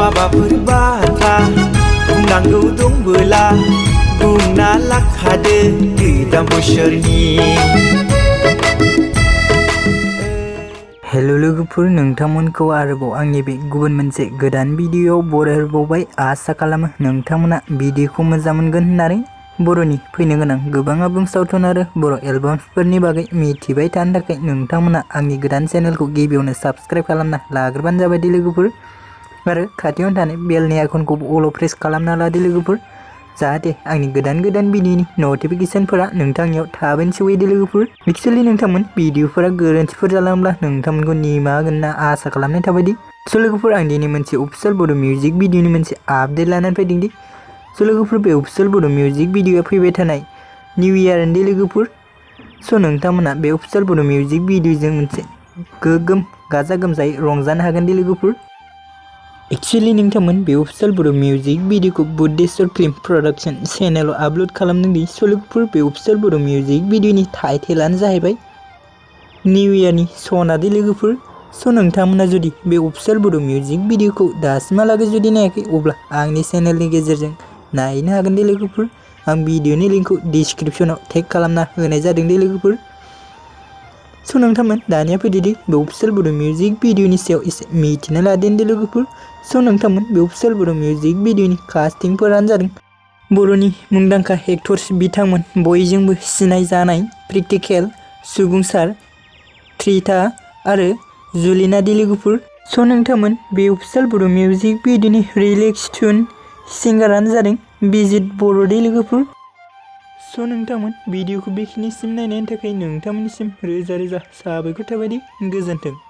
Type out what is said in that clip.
माबाफोर बाथ्रा बुंनांगौ दंबोला बुंना लाखादो गोदान बोसोरनि। हेलो लोगोफोर, नोंथांमोनखौ आरोबाव आंनि बे गुबुन मोनसे गोदान भिडियोआव बरायहरबावबाय। आसा खालामो नोंथांमोना भिडियोखौ मोजां मोनगोन होननानै। बर'नि फैनो गोनां गोबां आबुं सावथुन आरो बर' एलबामफोरनि बागै मिथिबाय थानो थाखाय नोंथांमोना आंनि गोदान चेनेलखौ गिबियावनो साबस्क्राइब खालामना लाग्रोबानो जाबाय दे लोगोफोर। आरो खाथियावनो थानाय बेलनि आइकनखौबो अल प्रेस खालामना लादो लोगोफोर, जाहाथे आंनि गोदान भिडियोनि नटिफिकेशनफोरा नोंथांनियाव थाबैनो सौहैदो लोगोफोर। एक्चुअली नोंथांमोन भिडियोफोरा गोरोन्थिफोर जालांब्ला नोंथांमोनखौ निमाहा होगोन होनना आसा खालामनाय थाबायदि। स' लोगोफोर, आं दिनै मोनसे अफिसियेल बड' मिउजिक भिडियोनि मोनसे आपडेट लानानै फैदों दि। स' लोगोफोर, बे अफिसियेल बड' मिउजिक भिडियोआ फैबाय थानाय निउ इयारनि दे लोगोफोर। स' नोंथांमोना बे अफिसियेल बड' मिउजिक भिडियोजों मोनसे गोगोम गाजा गोमजायै रंजानो हागोन दे लोगोफोर। एक्चुअली नोंथांमोन बे अफिसियेल बड' मिउजिक भिडियोखौ बुद्धेश्वर फिल्म प्रडाक्शन चेनेलाव आपल'ड खालामदों दि। स' लोगोफोर, बे अफिसियेल बड' मिउजिक भिडियोनि टाइटेलानो जाहैबाय निउ इयारनि सना दे लोगोफोर। स' नोंथांमोना जुदि बे अफिसियेल बड' मिउजिक भिडियोखौ दासिमहालागै जुदि नायाखै, अब्ला आंनि चेनेलनि गेजेरजों नायनो हागोन दे लोगोफोर। आं भिडियोनि लिंकखौ डिस्क्रिप्शनाव टेग खालामना होनाय जादों दे लोगोफोर। स' नोंथांमोन दानिया फैदो दि बे अफिसियेल बड' मिउजिक भिडियोनि सायाव एसे मिथिना लादो दे लोगोफोर। स' नोंथांमोन बे अफिसियेल बड' मिउजिक भिडियोनि कास्टिंफोरानो जादों बर'नि मुंदांखा एक्टर्स बिथांमोन बयजोंबो सिनायजानाय प्रेक्टिकेल सुबुंसार त्रिथा आरो जुलिना दे लोगोफोर। स' नोंथांमोन बे अफिसियेल बड' मिउजिक भिडियोनि रिलिक्स टुन सिंगारानो जादों बिजित बर' दे लोगोफोर। स' नोंथांमोन भिडियोखौ बेखिनिसिम नायनायनि थाखाय नोंथांमोननिसिम रोजा रोजा साबायखर थाबाय दि। गोजोन्थों।